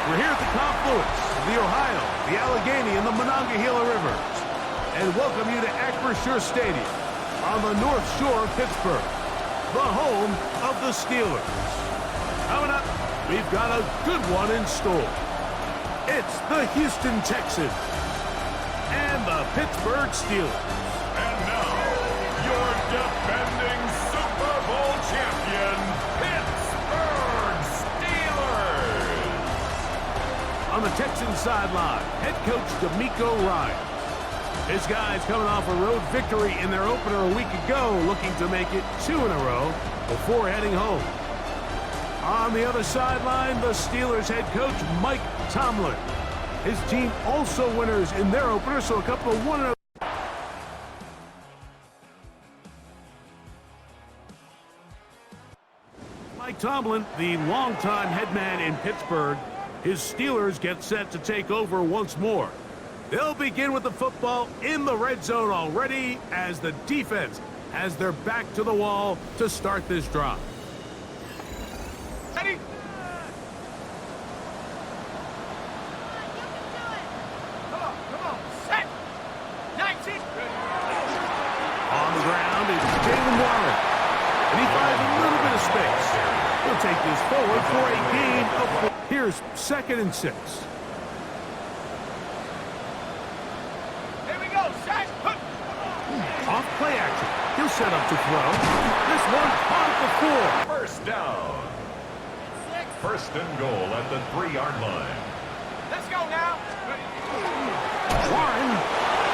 We're here at the confluence of the Ohio, the Allegheny, and the Monongahela Rivers, and welcome you to Acrisure Stadium on the North Shore of Pittsburgh, the home of the Steelers. Coming up, we've got a good one in store. It's the Houston Texans and the Pittsburgh Steelers. And now, your defending Super Bowl champion, Pittsburgh Steelers. On the Texans sideline, head coach DeMeco Ryans. His guys coming off a road victory in their opener a week ago, looking to make it 2 in a row before heading home. On the other sideline, the Steelers head coach Mike Tomlin. His team also winners in their opener, so a couple of 1-0. Mike Tomlin, the longtime head man in Pittsburgh, his Steelers get set to take over once more. They'll begin with the football in the red zone already as the defense has their back to the wall to start this drive. Ready? Come on, set! 19! On the ground is Jalen Warren, and he finds a little bit of space. He'll take this forward for a gain of 4. Here's 2nd and 6. Here we go, set! Off play action. He'll set up to throw. This one caught at the 4. First down. First and goal at the 3-yard line. Let's go now! Warren,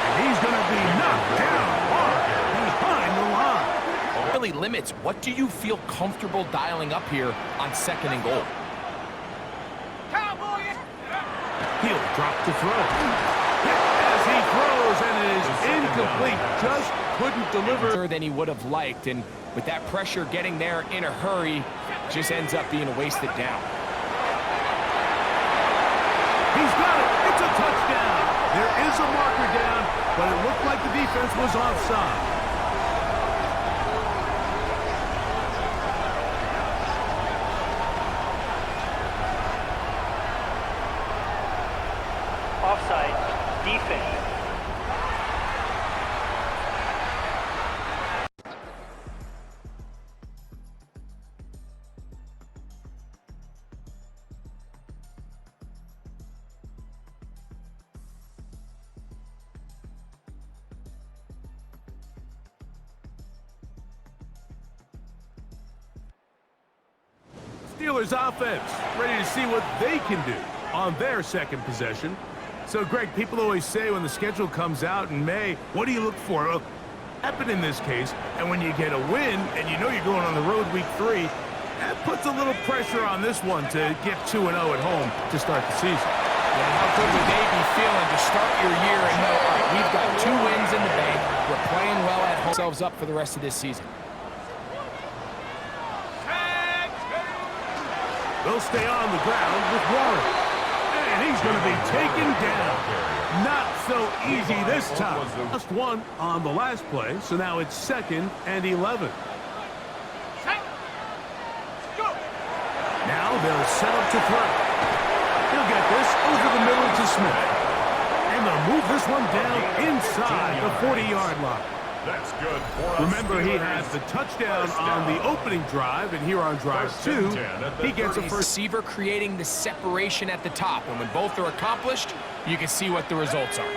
and he's going to be knocked down hard behind the line. Really limits what do you feel comfortable dialing up here on 2nd and goal. Cowboy! He'll drop to throw. As he throws, and it is incomplete. Just couldn't deliver. Than he would have liked, and with that pressure getting there in a hurry, just ends up being a wasted down. He's got it. It's a touchdown. There is a marker down, but it looked like the defense was offside. Offside, defense. Steelers offense ready to see what they can do on their 2nd possession. So, Greg, people always say when the schedule comes out in May, what do you look for? Happen in this case, and when you get a win and you know you're going on the road week 3, that puts a little pressure on this one to get 2-0 at home to start the season. Yeah, how good would they be feeling to start your year and know, all right, we've got 2 wins in the bank, we're playing well at home, ourselves up for the rest of this season. They'll stay on the ground with Warren. And he's going to be taken down. Not so easy this time. Just one on the last play, so now it's 2nd and 11. Now they'll set up to throw. He'll get this over the middle to Smith. And they'll move this one down inside the 40-yard line. That's good for us. Remember, he has the touchdown on the opening drive, and here on drive 2, he gets a first. Receiver creating the separation at the top, and when both are accomplished, you can see what the results are.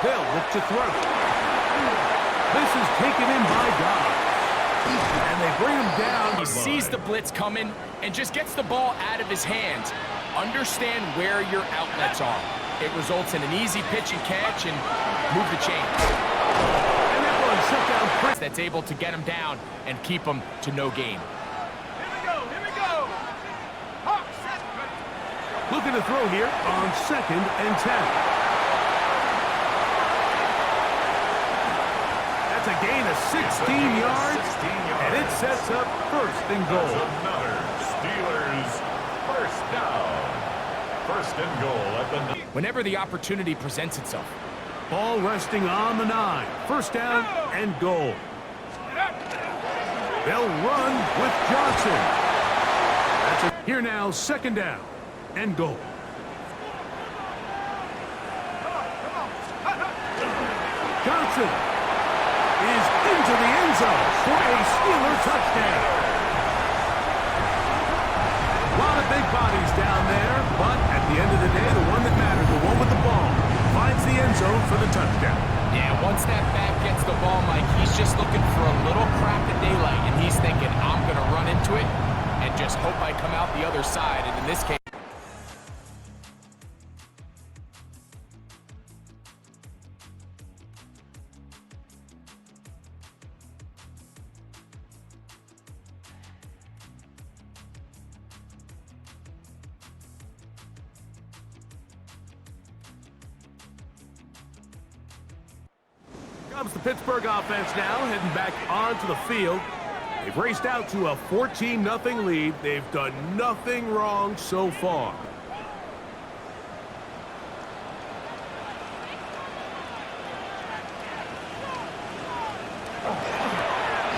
They'll look to throw. This is taken in by God. And they bring him down. He sees the blitz coming and just gets the ball out of his hands. Understand where your outlets are. It results in an easy pitch and catch and move the chains. And that one shut down Chris. That's able to get him down and keep him to no gain. Here we go, here we go! Hawk, set! Looking to throw here on 2nd and 10. That's a gain of 16 yards, and it sets up 1st and goal. Another Steelers first down. First and goal at the... Whenever the opportunity presents itself. Ball resting on the 9. First down and goal. They'll run with Johnson. Here now, 2nd down. and goal. Johnson is into the end zone for a Steeler touchdown. A lot of big bodies down there, but at the end of the day, the one that mattered, the one with the ball, finds the end zone for the touchdown. Yeah, once that back gets the ball, Mike, he's just looking for a little crack of daylight, and he's thinking, I'm going to run into it and just hope I come out the other side. And in this case, comes the Pittsburgh offense now, heading back onto the field. They've raced out to a 14-0 lead. They've done nothing wrong so far.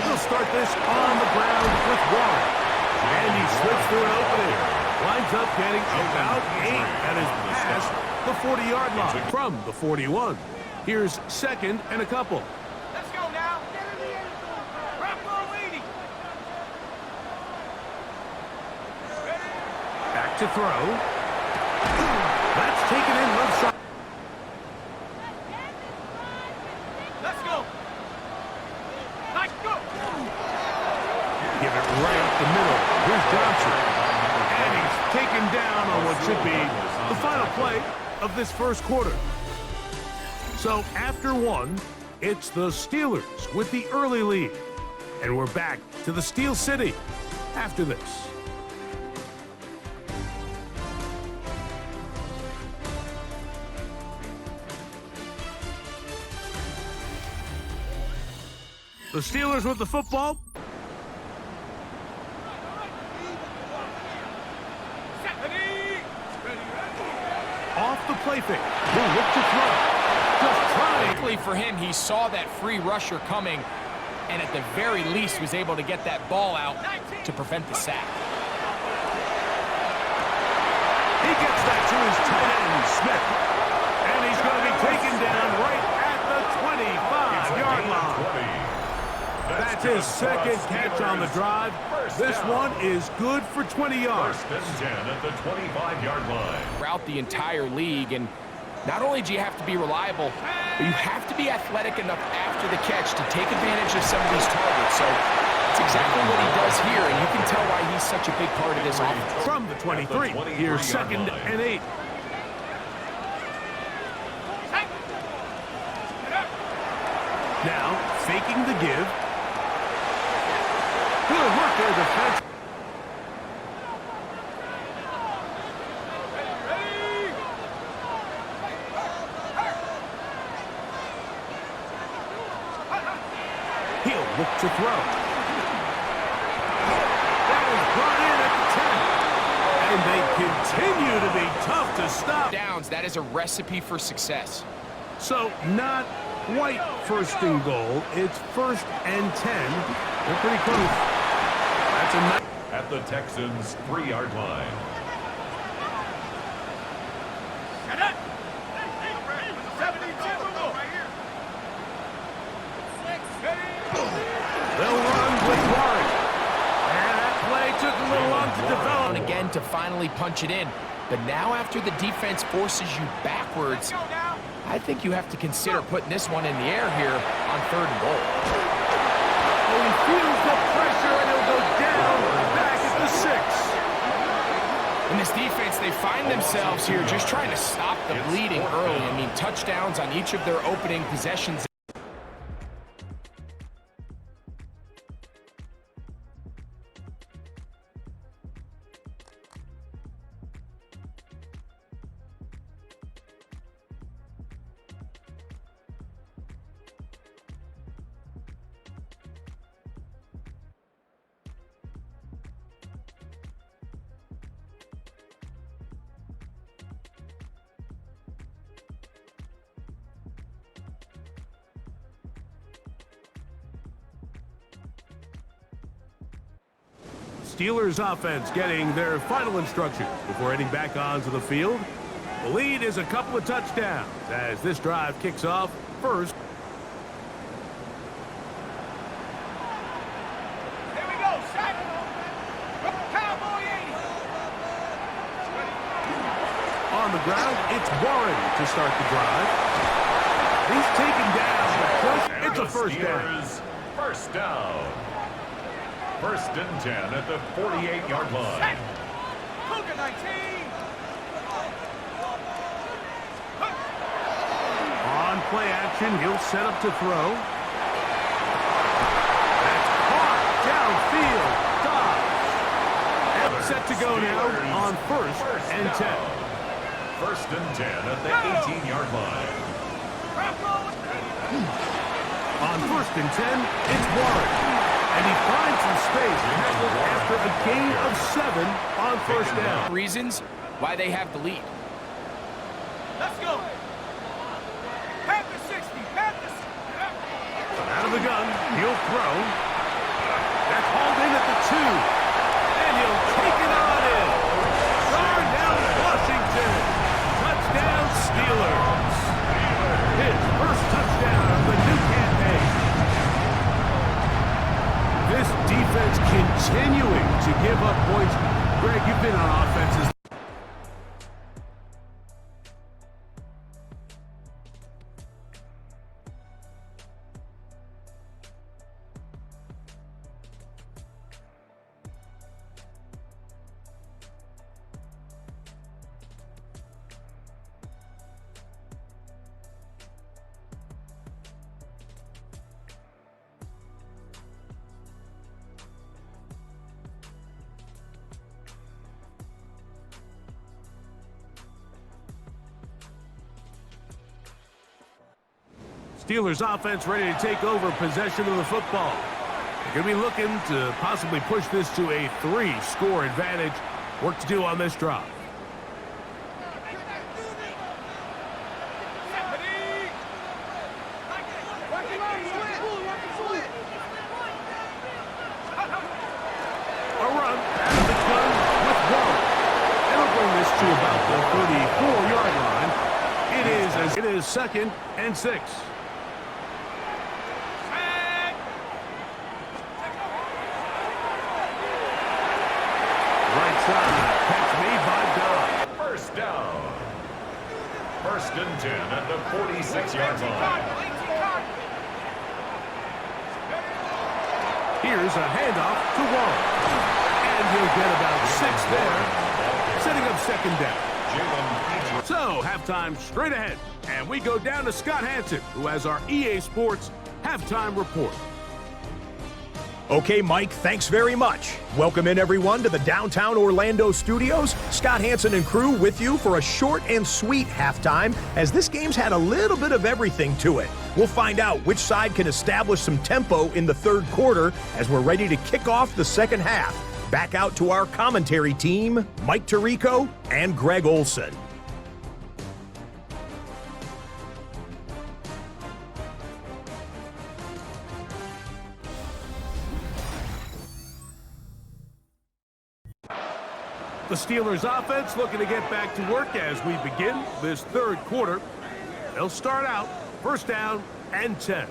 He'll start this on the ground with Warren. And he slips through an opening. Winds up getting about 8. That is past the 40-yard line from the 41. Here's second and a couple. Let's go now. Get in the end zone. Wrap row 80. Back to throw. That's taken in left side. Let's go. Let's go. Give it right up the middle. Here's Johnson. And he's taken down on what should be the final play of this first quarter. So after one, it's the Steelers with the early lead. And we're back to the Steel City after this. The Steelers with the football. Off the play fake. He'll look to throw. Just trying. luckily for him, he saw that free rusher coming, and at the very least was able to get that ball out to prevent the sack. He gets that to his tight end, Smith. And he's going to be taken down right at the 25-yard line. That's his second catch on the drive. This one is good for 20 yards. First and 10 at the 25-yard line. Throughout the entire league, and not only do you have to be reliable, but you have to be athletic enough after the catch to take advantage of some of these targets. So that's exactly what he does here, and you can tell why he's such a big part of this offense. From the 23, here's second and 8. Now, faking the give. Good work there, defense. He'll look to throw. That is brought in at the 10. And they continue to be tough to stop. Downs, that is a recipe for success. So, not quite first and goal. It's first and 10. They're pretty close. That's a nice. At the Texans' 3-yard line. They'll run with Warren. And that play took a little long to develop. Again to finally punch it in. But now after the defense forces you backwards, I think you have to consider putting this one in the air here on 3rd and goal. Oh, he feels the pressure and he'll go down back at the 6. In this defense, they find themselves here just trying to stop the bleeding early. I mean, touchdowns on each of their opening possessions. Steelers offense getting their final instructions before heading back onto the field. The lead is a couple of touchdowns as this drive kicks off first. Here we go, set. Cowboy 80. On the ground, it's Warren to start the drive. He's taken down. It's a first down. First down. First and 10 at the 48-yard line. Cougar 19. On play action, he'll set up to throw. That's caught downfield. Dobbs. Set to go now on first and 10. First and 10 at the 18-yard line. On first and 10, it's Warren. And he finds some space after a gain of 7 on first down. Reasons why they have the lead. Let's go. Panther 60. Panther 60. Out of the gun, he'll throw. That's hauled in at the 2. And he'll take it on in. Darnell Washington. Touchdown Steelers. His first touchdown of the new campaign. This defense continuing to give up points. Greg, you've been on offenses. Steelers offense ready to take over possession of the football. They're going to be looking to possibly push this to a 3-score advantage. Work to do on this drive. A run out of the gun with Warren. It'll bring this to about the 34-yard line. It is second and 6. Catch made by Dobbs. First down. First and 10 at the 46-yard line. Here's a handoff to Warren. And he'll get about 6 there, setting up second down. So, halftime straight ahead. And we go down to Scott Hansen, who has our EA Sports halftime report. Okay, Mike, thanks very much. Welcome in, everyone, to the downtown Orlando studios. Scott Hansen and crew with you for a short and sweet halftime, as this game's had a little bit of everything to it. We'll find out which side can establish some tempo in the third quarter as we're ready to kick off the second half. Back out to our commentary team, Mike Tirico and Greg Olson. The Steelers offense looking to get back to work as we begin this third quarter. They'll start out first down and 10.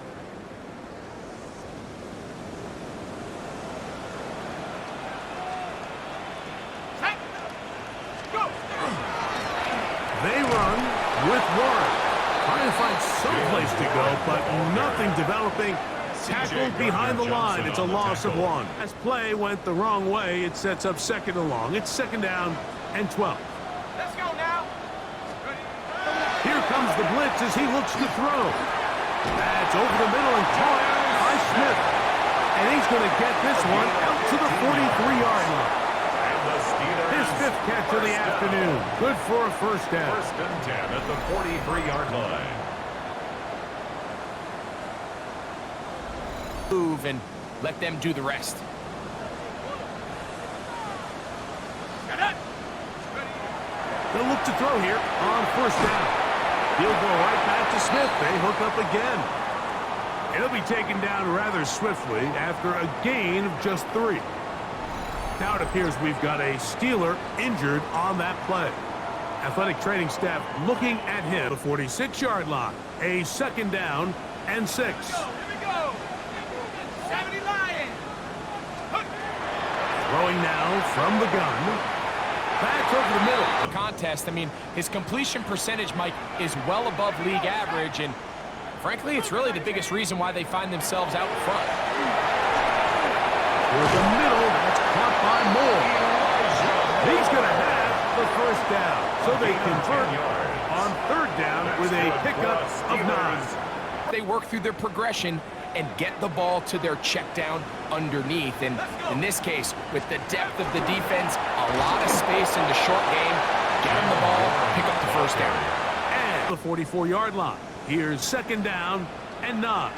They run with Warren. Trying to find some place to go, but nothing developing. Tackled behind the line. It's a loss of 1. As play went the wrong way, it sets up second and long. It's second down and 12. Let's go now. Here comes the blitz as he looks to throw. That's over the middle and caught by Smith. And he's going to get this one out to the 43-yard line. His 5th catch of the afternoon. Good for a first down. First and 10 at the 43-yard line. Move and let them do the rest. They'll look to throw here on first down. He'll go right back to Smith. They hook up again. He'll be taken down rather swiftly after a gain of just 3. Now it appears we've got a Steeler injured on that play. Athletic training staff looking at him. The 46-yard line. A second down and 6. Here we go. 70 Lions. Throwing now from the gun. Back over the middle. Contest. I mean, his completion percentage, Mike, is well above league average, and frankly, it's really the biggest reason why they find themselves out in front. Toward the middle, that's caught by Moore. He's going to have the first down. So they convert on third down with a pickup of 9. They work through their progression and get the ball to their check down underneath. And in this case, with the depth of the defense, a lot of space in the short game, get them the ball, pick up the first down. And the 44-yard line. Here's second down and 9.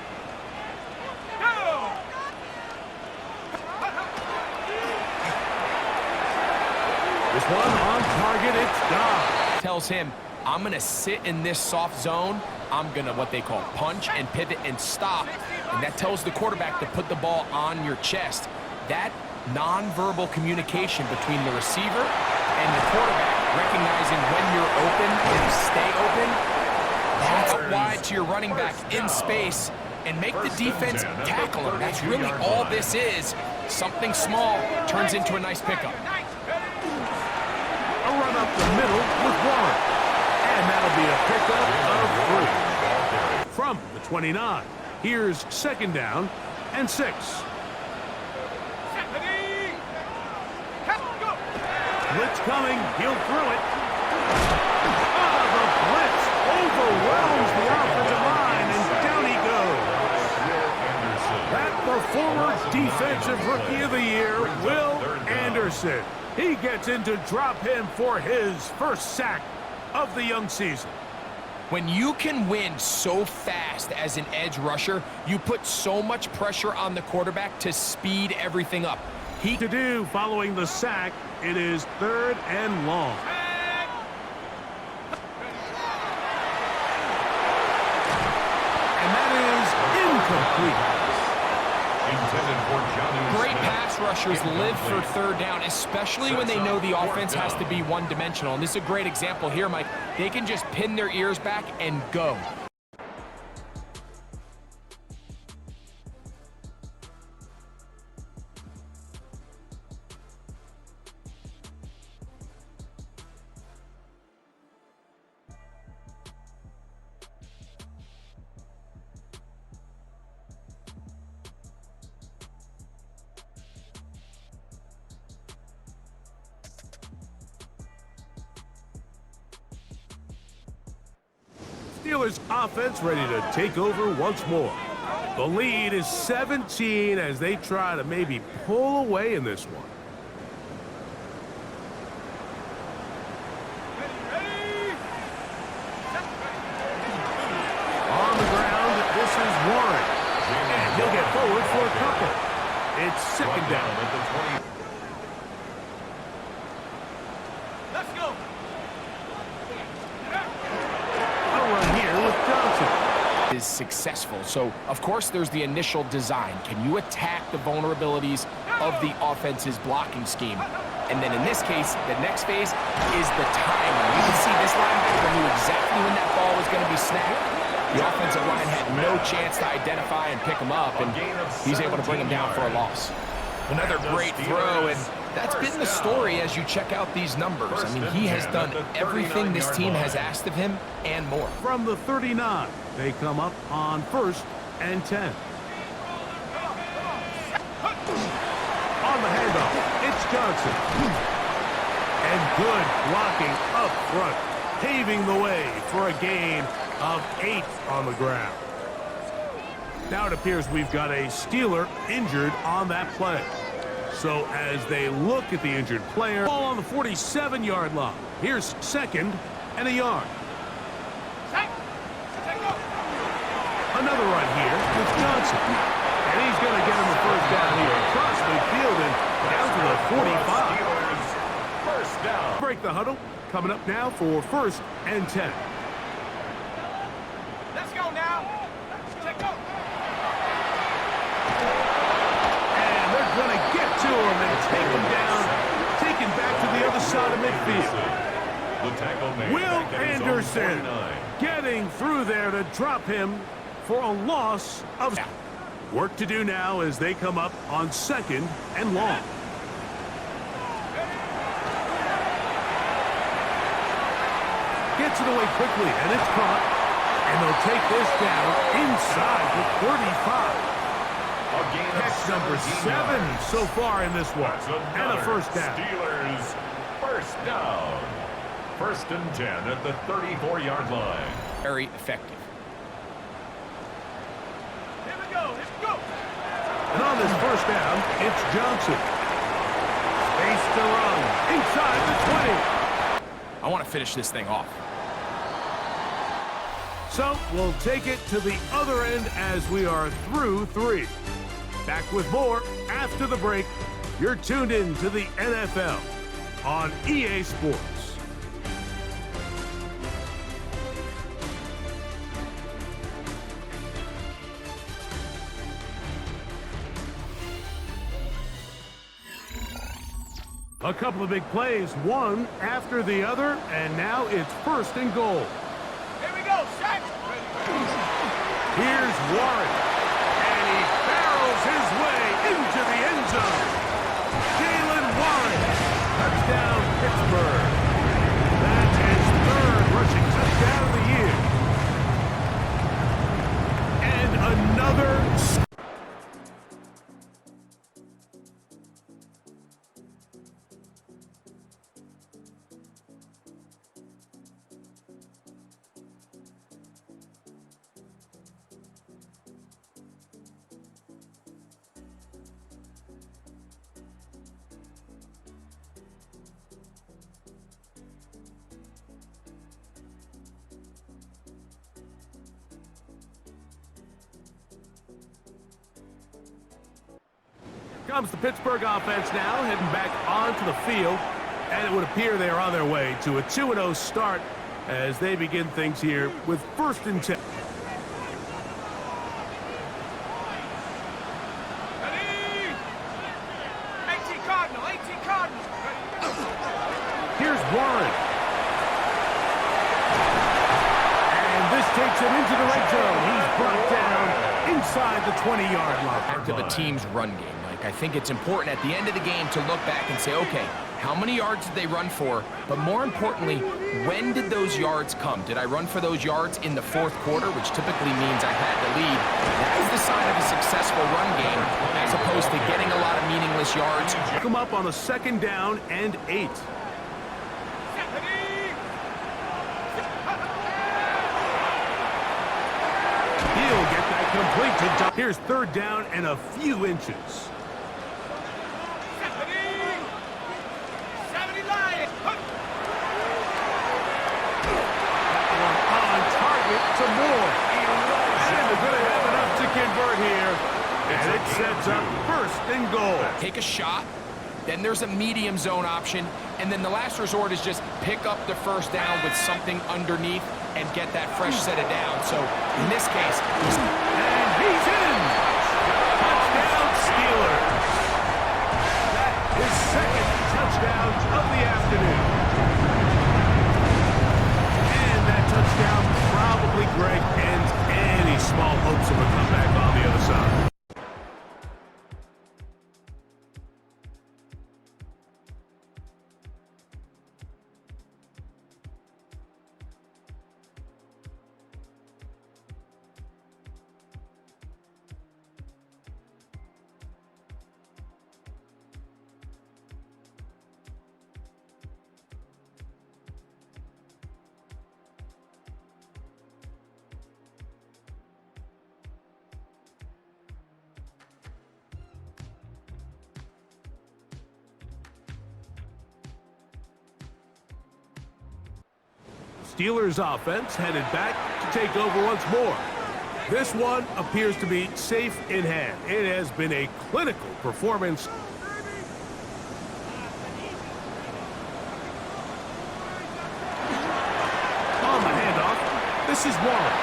This one on target, it's gone. Tells him, I'm going to sit in this soft zone. I'm going to what they call punch and pivot and stop. And that tells the quarterback to put the ball on your chest. That nonverbal communication between the receiver and the quarterback, recognizing when you're open and stay open, that's wide to your running back in space and make the defense tackle him. That's really all this is. Something small turns into a nice pickup. A run up the middle with Warren. And that'll be a pickup of 3. From the 29, here's second down and 6. Blitz coming, he'll throw it. The blitz overwhelms the offensive line, and down he goes. That the former defensive rookie of the year, Will Anderson. He gets in to drop him for his first sack of the young season. When you can win so fast as an edge rusher, you put so much pressure on the quarterback to speed everything up. To do following the sack, it is 3rd and long. And that is incomplete. Great pass rushers live for third down, especially when they know the offense has to be one-dimensional. And this is a great example here, Mike. They can just pin their ears back and go. Steelers offense ready to take over once more. The lead is 17 as they try to maybe pull away in this one. On the ground, this is Warren. And he'll get forward for a couple. It's second down at the 20. Let's go. Is successful. So, of course, there's the initial design. Can you attack the vulnerabilities of the offense's blocking scheme? And then in this case, the next phase is the timing. You can see this linebacker knew exactly when that ball was going to be snapped. The offensive line had no chance to identify and pick him up, and he's able to bring him down for a loss. Another great throw, and that's been the story as you check out these numbers. I mean, he has done everything this team has asked of him and more. From the 39, they come up on 1st and 10. On the handoff, it's Johnson. And good blocking up front, paving the way for a gain of 8 on the ground. Now it appears we've got a Steeler injured on that play. So as they look at the injured player, ball on the 47-yard line. Here's second and a yard. Another run here with Johnson. And he's going to get him the first down here across midfield and down to the 45. First down. Break the huddle. Coming up now for 1st and 10. Let's go now. Check go. And they're going to get to him and take him down field. The tackle made Will back at his own Anderson 49. getting through there to drop him for a loss of... Work to do now as they come up on 2nd and long. Gets it away quickly, and it's caught. And they'll take this down inside the 35. Catch number 7 so far in this one. And a first down. Steelers first down. 1st and 10 at the 34-yard line. Very effective. Here we go. Here we go. And on this first down, it's Johnson. Space to run inside the 20. I want to finish this thing off. So we'll take it to the other end as we are through 3. Back with more after the break. You're tuned in to the NFL on EA Sports. A couple of big plays, one after the other, and now it's 1st and goal. Here we go. Set. Here's Warren, and he barrels his way into the end zone. Jalen Warren, touchdown Pittsburgh. That's his 3rd rushing touchdown of the year. And another... Comes the Pittsburgh offense now, heading back onto the field, and it would appear they are on their way to a 2-0 start as they begin things here with 1st and 10. Ready. 18 Cardinal. 18 Cardinal. Here's Warren. And this takes him into the red zone. He's brought down inside the 20-yard line. Back to the team's run game. I think it's important at the end of the game to look back and say, okay, how many yards did they run for? But more importantly, when did those yards come? Did I run for those yards in the 4th quarter, which typically means I had the lead? That is the sign of a successful run game, as opposed to getting a lot of meaningless yards. Come up on a 2nd down and 8. He'll get that complete to... Here's 3rd down and a few inches. Some more. And they're going to have enough to convert here. And it sets up 1st and goal. Take a shot, then there's a medium zone option, and then the last resort is just pick up the 1st down with something underneath and get that fresh set of down. So in this case, and he's in. Touchdown Steelers. That is 2nd touchdown of the afternoon. And that touchdown probably, Greg, ends any small hopes of a comeback on the other side. Steelers offense headed back to take over once more. This one appears to be safe in hand. It has been a clinical performance. On the handoff, this is Warren.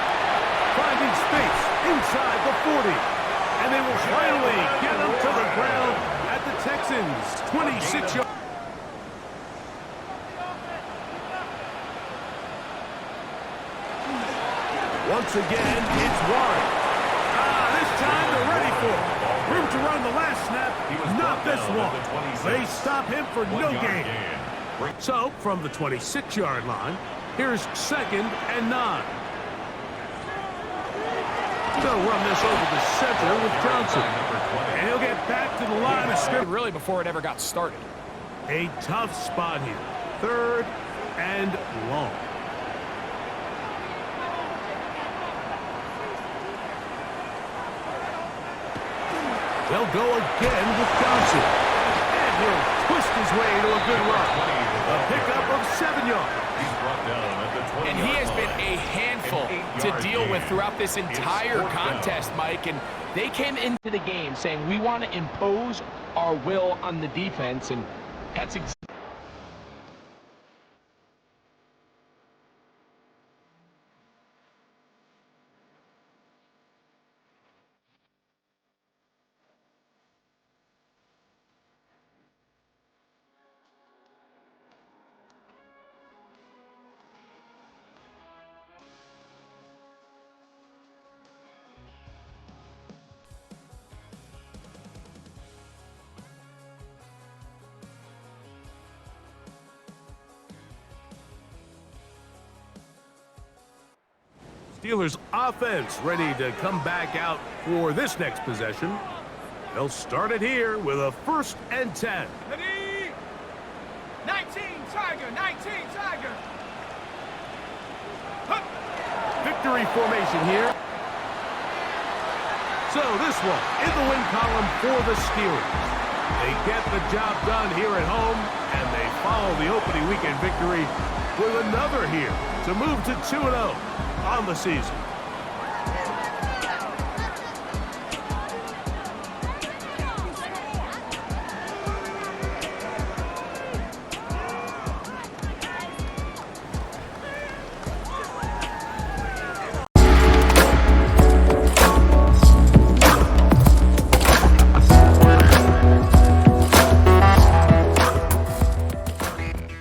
Finding space inside the 40. And they will finally get him to the ground at the Texans' 26-yard. Once again, it's wide. This time they're ready for it. Room to run the last snap. Not this one. They stop him for no gain. So, from the 26-yard line, here's 2nd and 9. They'll run this over the center with Johnson. And he'll get back to the line of scrimmage. Really before it ever got started. A tough spot here. 3rd and long. They'll go again with Johnson. And he'll twist his way to a good run. A pickup of 7 yards. And he has been a handful to deal with throughout this entire contest, Mike. And they came into the game saying, we want to impose our will on the defense. And that's exactly. Steelers offense ready to come back out for this next possession. They'll start it here with a 1st and 10. Ready? 19, Tiger, 19, Tiger. Victory formation here. So this one in the win column for the Steelers. They get the job done here at home, and they follow the opening weekend victory with another here to move to 2-0 on the season.